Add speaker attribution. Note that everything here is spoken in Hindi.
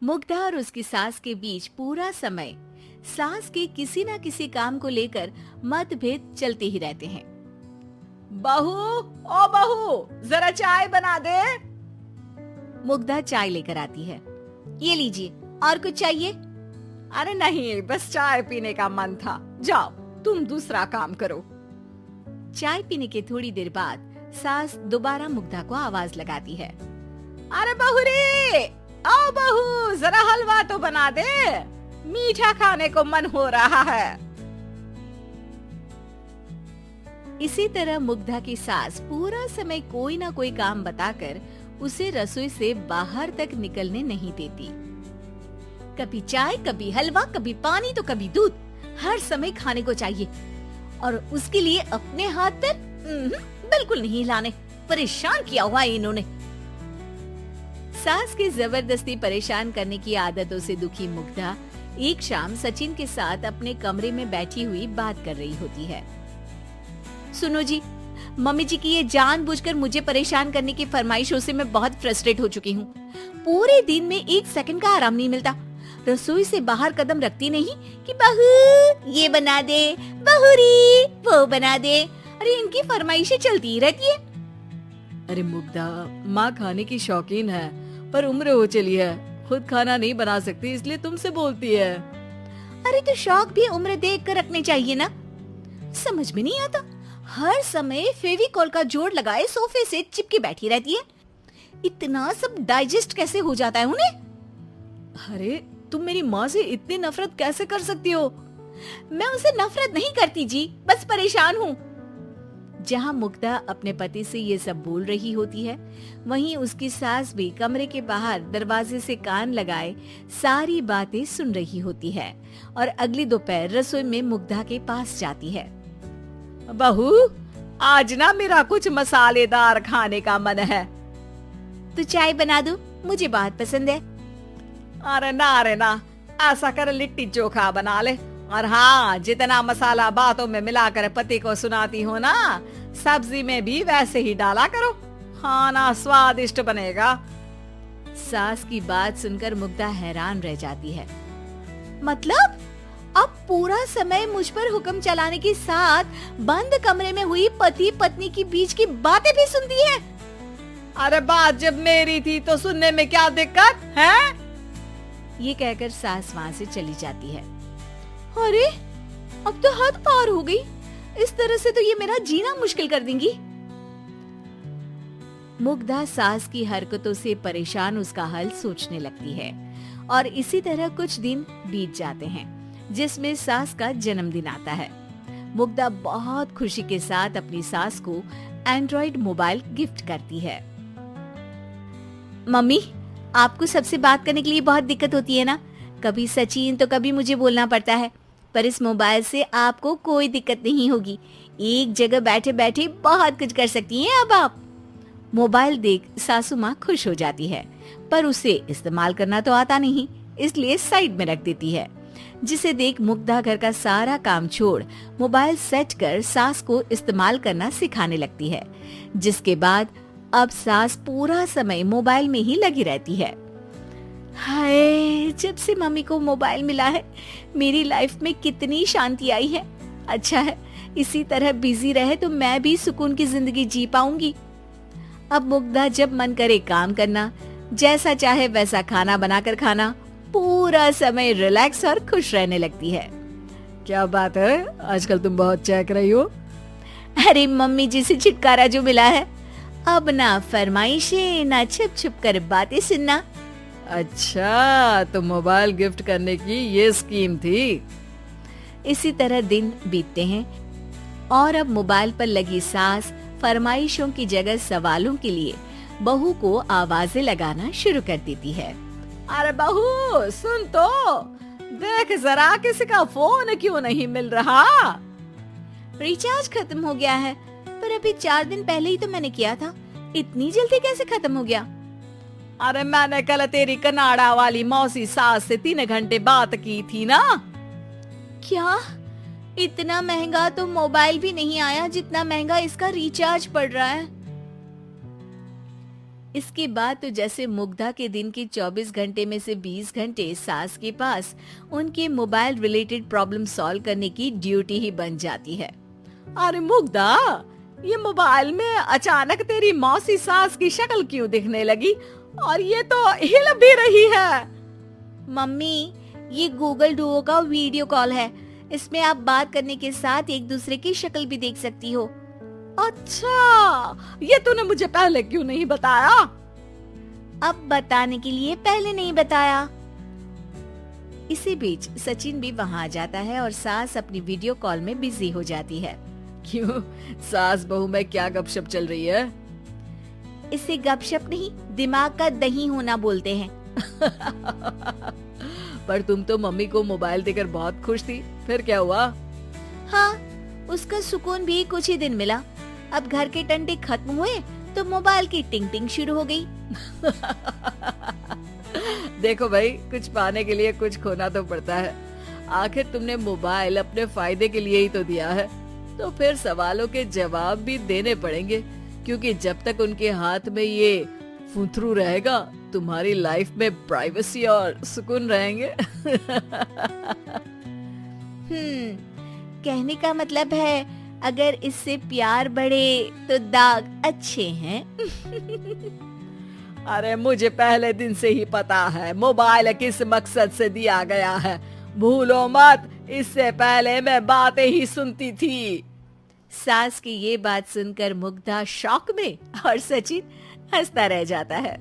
Speaker 1: मुग्धा और उसकी सास के बीच पूरा समय सास के किसी न किसी काम को लेकर मतभेद चलते ही रहते हैं।
Speaker 2: बहू, ओ बहू, जरा चाय बना दे।
Speaker 1: मुग्धा चाय लेकर आती है। ये लीजिए, और कुछ चाहिए?
Speaker 2: अरे नहीं, बस चाय पीने का मन था। जाओ, तुम दूसरा काम करो।
Speaker 1: चाय पीने के थोड़ी देर बाद सास दोबारा मुग्धा को आवाज लगाती है।
Speaker 2: अरे बहू रे, आओ बहू, जरा हलवा तो बना दे, मीठा खाने को मन हो रहा है।
Speaker 1: इसी तरह मुग्धा की सास पूरा समय कोई ना कोई काम बताकर उसे रसोई से बाहर तक निकलने नहीं देती। कभी चाय, कभी हलवा, कभी पानी तो कभी दूध, हर समय खाने को चाहिए और उसके लिए अपने हाथ पर बिल्कुल नहीं हिलाने। परेशान किया हुआ है इन्होंने। सास की जबरदस्ती परेशान करने की आदतों से दुखी मुग्धा एक शाम सचिन के साथ अपने कमरे में बैठी हुई बात कर रही होती है। सुनो जी, मम्मी जी की ये जानबूझकर मुझे परेशान करने की फरमाइशों से मैं बहुत फ्रस्ट्रेट हो चुकी हूँ। पूरे दिन में एक सेकंड का आराम नहीं मिलता। रसोई से बाहर कदम रखती नहीं कि बहू ये बना दे, बहुरी वो बना दे। अरे इनकी फरमाइशें चलती ही रहती है।
Speaker 2: अरे मुग्धा, माँ खाने की शौकीन है पर उम्र हो चली है, खुद खाना नहीं बना सकती, इसलिए तुमसे बोलती है।
Speaker 1: अरे तो शौक भी उम्र देख कर रखने चाहिए ना। समझ में नहीं आता, हर समय फेविकॉल का जोड़ लगाए सोफे से चिपके बैठी रहती है। इतना सब डाइजेस्ट कैसे हो जाता है उन्हें?
Speaker 2: अरे तुम मेरी माँ से इतनी नफरत कैसे कर सकती हो?
Speaker 1: मैं उनसे नफरत नहीं करती जी, बस परेशान हूँ। जहाँ मुग्धा अपने पति से ये सब बोल रही होती है, वहीं उसकी सास भी कमरे के बाहर दरवाजे से कान लगाए सारी बातें सुन रही होती है और अगली दोपहर रसोई में मुग्धा के पास जाती है।
Speaker 2: बहू, आज ना मेरा कुछ मसालेदार खाने का मन है।
Speaker 1: तो चाय बना दूं? मुझे बहुत पसंद है।
Speaker 2: अरे ना, ऐसा कर लिट्टी चोखा बना ले। और हाँ, जितना मसाला बातों में मिलाकर पति को सुनाती हो ना, सब्जी में भी वैसे ही डाला करो, खाना स्वादिष्ट बनेगा।
Speaker 1: सास की बात सुनकर मुग्धा हैरान रह जाती है। मतलब अब पूरा समय मुझ पर हुक्म चलाने के साथ बंद कमरे में हुई पति पत्नी की बीच की बातें भी सुनती है?
Speaker 2: अरे बात जब मेरी थी तो सुनने में क्या दिक्कत है?
Speaker 1: ये कहकर सास वहाँ से चली जाती है। अरे अब तो हद पार हो गई, इस तरह से तो ये मेरा जीना मुश्किल कर देंगी। मुग्धा सास की हरकतों से परेशान उसका हल सोचने लगती है और इसी तरह कुछ दिन बीत जाते हैं, जिसमें सास का जन्मदिन आता है। मुग्धा बहुत खुशी के साथ अपनी सास को एंड्रॉइड मोबाइल गिफ्ट करती है। मम्मी, आपको सबसे बात करने के लिए बहुत दिक्कत होती है ना? कभी सचिन तो कभी मुझे बोलना पड़ता है, पर इस मोबाइल से आपको कोई दिक्कत नहीं होगी। एक जगह बैठे बैठे बहुत कुछ कर सकती हैं अब आप। मोबाइल देख सासू माँ खुश हो जाती है, पर उसे इस्तेमाल करना तो आता नहीं, इसलिए साइड में रख देती है। जिसे देख मुग्धा घर का सारा काम छोड़ मोबाइल सेट कर सास को इस्तेमाल करना सिखाने लगती है, जिसके बाद अब सास पूरा समय मोबाइल में ही लगी रहती है। हाय, जब से मम्मी को मोबाइल मिला है मेरी लाइफ में कितनी शांति आई है। अच्छा है, इसी तरह बिजी रहे तो मैं भी सुकून की जिंदगी जी पाऊंगी। अब मुग्धा जब मन करे काम करना, जैसा चाहे वैसा खाना बनाकर खाना, पूरा समय रिलैक्स और खुश रहने लगती है।
Speaker 2: क्या बात है, आजकल तुम बहुत चहक रही हो।
Speaker 1: अरे मम्मी जी से छुटकारा जो मिला है, अब ना फरमाइशें ना छुप छुप कर बातें सुनना।
Speaker 2: अच्छा, तो मोबाइल गिफ्ट करने की ये स्कीम थी।
Speaker 1: इसी तरह दिन बीतते हैं और अब मोबाइल पर लगी सास फरमाइशों की जगह सवालों के लिए बहू को आवाजें लगाना शुरू कर देती है।
Speaker 2: अरे बहू सुन तो, देख जरा किसी का फोन क्यों नहीं मिल रहा?
Speaker 1: रिचार्ज खत्म हो गया है, पर अभी 4 दिन पहले ही तो मैंने किया था, इतनी जल्दी कैसे खत्म हो गया?
Speaker 2: अरे मैंने कल तेरी कनाडा वाली मौसी सास से 3 घंटे बात की थी ना।
Speaker 1: क्या? इतना महंगा तो मोबाइल भी नहीं आया जितना महंगा इसका रिचार्ज पड़ रहा है। इसके बाद तो जैसे मुग्धा के दिन के 24 घंटे में से 20 घंटे सास के पास उनके मोबाइल रिलेटेड प्रॉब्लम सॉल्व करने की ड्यूटी ही बन जाती है।
Speaker 2: अरे मुग्धा, ये मोबाइल में अचानक तेरी मौसी सास की शक्ल क्यों दिखने लगी? और ये तो हिल भी रही है।
Speaker 1: मम्मी, ये गूगल डुओ का वीडियो कॉल है। इसमें आप बात करने के साथ एक दूसरे की शक्ल भी देख सकती हो।
Speaker 2: अच्छा, ये तूने मुझे पहले क्यों नहीं बताया?
Speaker 1: अब बताने के लिए पहले नहीं बताया। इसी बीच सचिन भी वहाँ आ जाता है और सास अपनी वीडियो कॉल में बिजी हो जाती है।
Speaker 2: क्यों, सास बहू में क्या गपशप चल रही है?
Speaker 1: इसे गपशप नहीं, दिमाग का दही होना बोलते हैं।
Speaker 2: पर तुम तो मम्मी को मोबाइल देकर बहुत खुश थी, फिर क्या हुआ?
Speaker 1: हाँ, उसका सुकून भी कुछ ही दिन मिला। अब घर के टंटे खत्म हुए तो मोबाइल की टिंग टिंग शुरू हो गई।
Speaker 2: देखो भाई, कुछ पाने के लिए कुछ खोना तो पड़ता है। आखिर तुमने मोबाइल अपने फायदे के लिए ही तो दिया है, तो फिर सवालों के जवाब भी देने पड़ेंगे, क्योंकि जब तक उनके हाथ में ये फुंथरू रहेगा, तुम्हारी लाइफ में प्राइवेसी और सुकून रहेंगे।
Speaker 1: कहने का मतलब है अगर इससे प्यार बढ़े तो दाग अच्छे हैं।
Speaker 2: अरे मुझे पहले दिन से ही पता है मोबाइल किस मकसद से दिया गया है। भूलो मत, इससे पहले मैं बातें ही सुनती थी।
Speaker 1: सास की ये बात सुनकर मुग्धा शॉक में और सचिन हंसता रह जाता है।